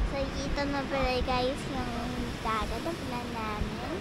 So, dito na pala guys yung dagat na plan namin.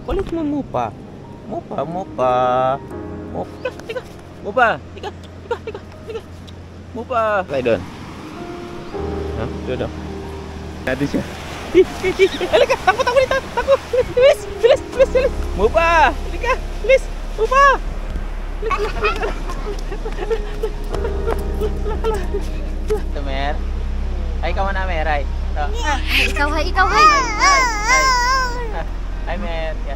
Kulit mo Mupa. Mupa. Tika. Mupa. Tika. Mupa. Tayo doon. Ha? Doon. Nandun siya. Halika, takbo dito. Takbo. Bilis. Mupa. Halika, bilis. Mupa. Mer. Ay, ikaw na, Mer. Ay. Ikaw. Hi, Mer. Yeah.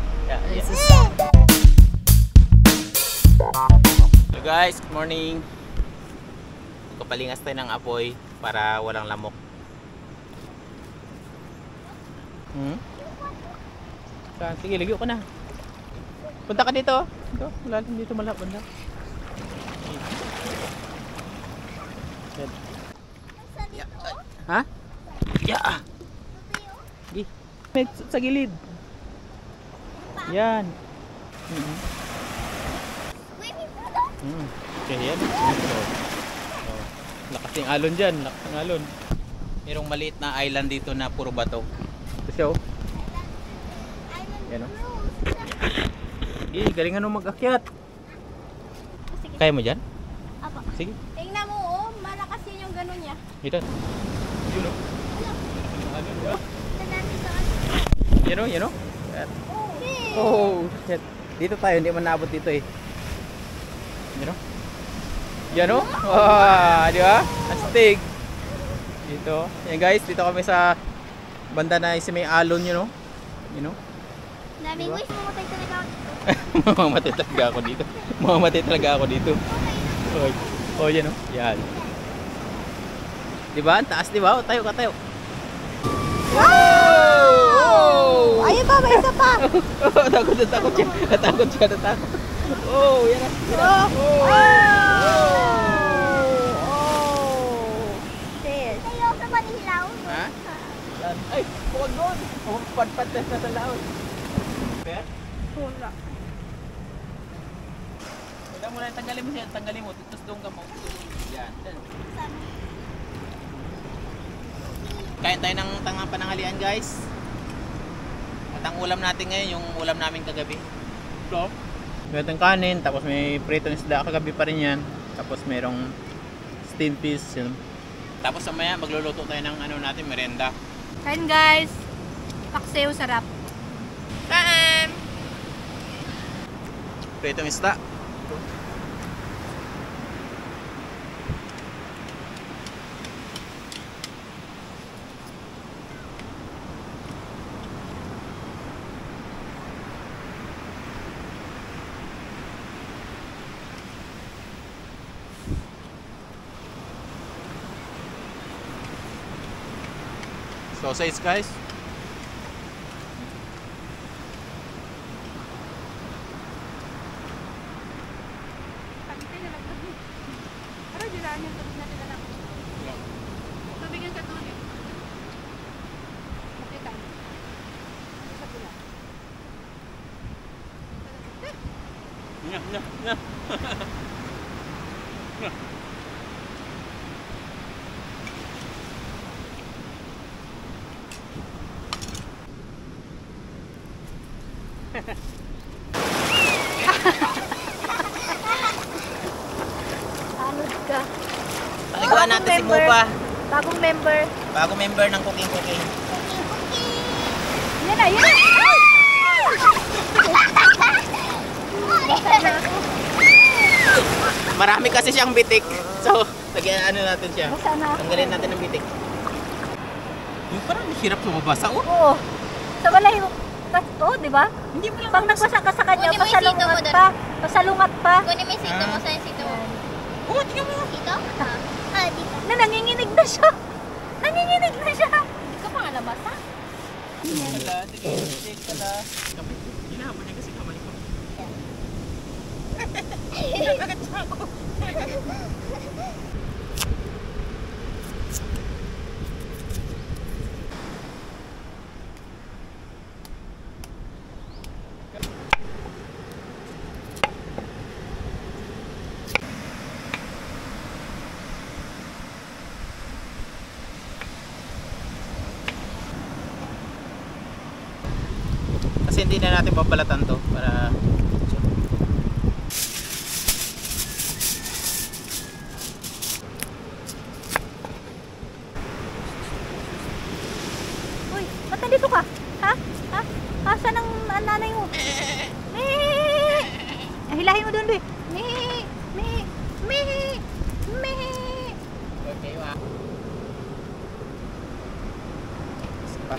Hello guys, good morning. Kapalingas tayo ng apoy para walang lamok. Sige, lagyo ka na. Punta ka dito. Ito, malalim dito banda. Ha? Yeah. Sa gilid. Yan. Okay, yan. Lakas yung alon dyan. Merong maliit na island dito na puro bato. Ito siya oh. Yan oh. Galingan mo mag-akyat. Kaya mo dyan? Apo. Sige. Tingnan mo oh, malakas yun yung gano'n niya. Ito. Yun oh. Yan oh. Oh, shit. Dito tayo, hindi man naabot dito eh. Yan o? Wow, di ba? Astig. Dito. Yan guys, dito kami sa banda na may alon yun o. Daming wish, mamatay talaga ako dito. Mamamatay talaga ako dito. Oh, yan o. Yan. Di ba? Ang taas, di ba? Tayo. Wow! Ayun pa, may isa pa. Natakot siya. Oh, yan na. Sis. Ayaw sa manihilaw. Ha? Ay, huwag doon. Padpad na sa laon. Per? Wala. Huwag mo na, tanggalin mo. Tapos doon ka mo. Yan. Kain tayo ng tangang pananghalian guys. At ang ulam natin ngayon, yung ulam namin kagabi. So, mayroong kanin, tapos may pritong isda kagabi pa rin yan. Tapos mayroong steamed fish yun. Tapos mamaya magluluto tayo ng natin, merenda. Kain guys. Paksiw sarap. Kain! Pritong isda. Sausage guys. Yeah. Anod ka. Paliguan natin si Mupa. Bagong member. Bagong member ng cooking. Yan na. Marami kasi siyang bitik. So, lagyan natin siya. Sana. Tanggalin natin ang bitik. Yung parang hirap lumabas. Oh. Oo. Sa balay. Oo, di ba? Hindi mo lang Pag nagbasa ka sa kanya, Kunin mo yung sito mo pasalungat doon. pa. Pasalungat pa. Kunin mo yung sito mo, saan yung sito mo? Oo, tingnan mo. Sito? Dito. Na nanginginig na siya. Nanginginig na siya. Hindi ka pa nga nabasa. Wala, tig pala. Hinahabol niya kasi kamay ko. Kasi hindi na natin babalatan to para Uy, ba't nandito ka? Ha? Ha? Asan ang nanay mo? Hilahin mo doon, Be. okay, wa. Sapa.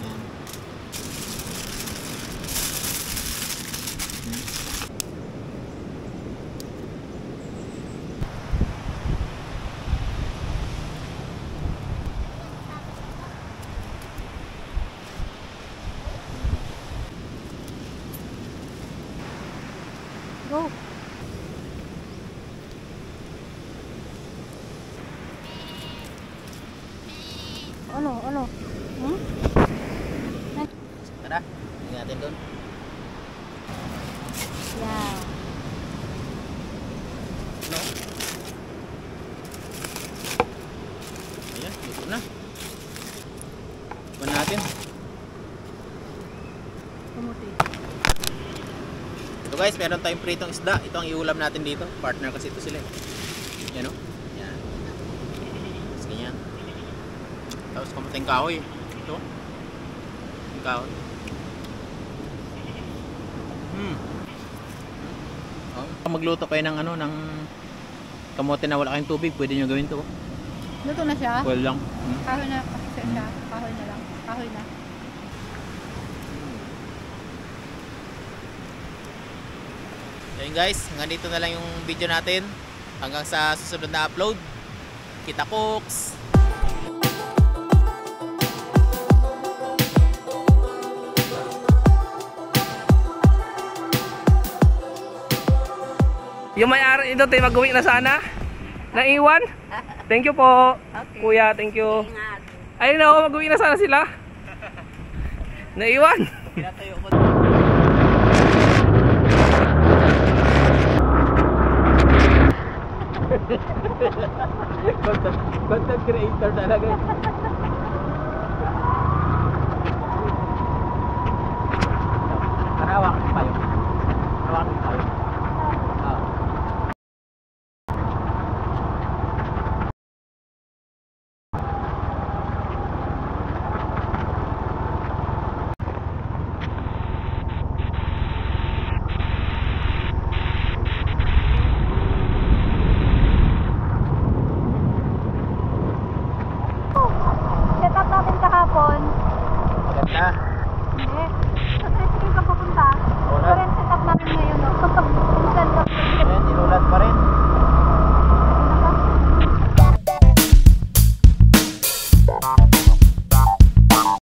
Yan. Go. Ano? Hmm? Tara, tingnan natin doon. Yeah. No? Ayan, luto na. Ipan natin. Pumuti. Ito guys, meron tayong pritong isda. Ito ang iulam natin dito. Partner kasi ito sila. Yan o. Yan. Tapos ganyan. Tapos kamuting kahoy. Ito. Yung kahoy. Magluto kayo ng ano, ng kamote na wala kayong tubig. Pwede nyo gawin to. Luto na siya? Well lang. Kahoy na kasi siya. Kahoy na lang. Kahoy na. Ayun guys, hanggang dito na lang yung video natin. Hanggang sa susunod na upload. Kita Cooks! Yung may-ari ito, tayo mag-uwi na sana. Naiwan. Thank you po. Okay. Kuya, thank you. Ayun na ako, mag-uwi na sana sila. Naiwan. Pinatayo ko. Content creator talaga.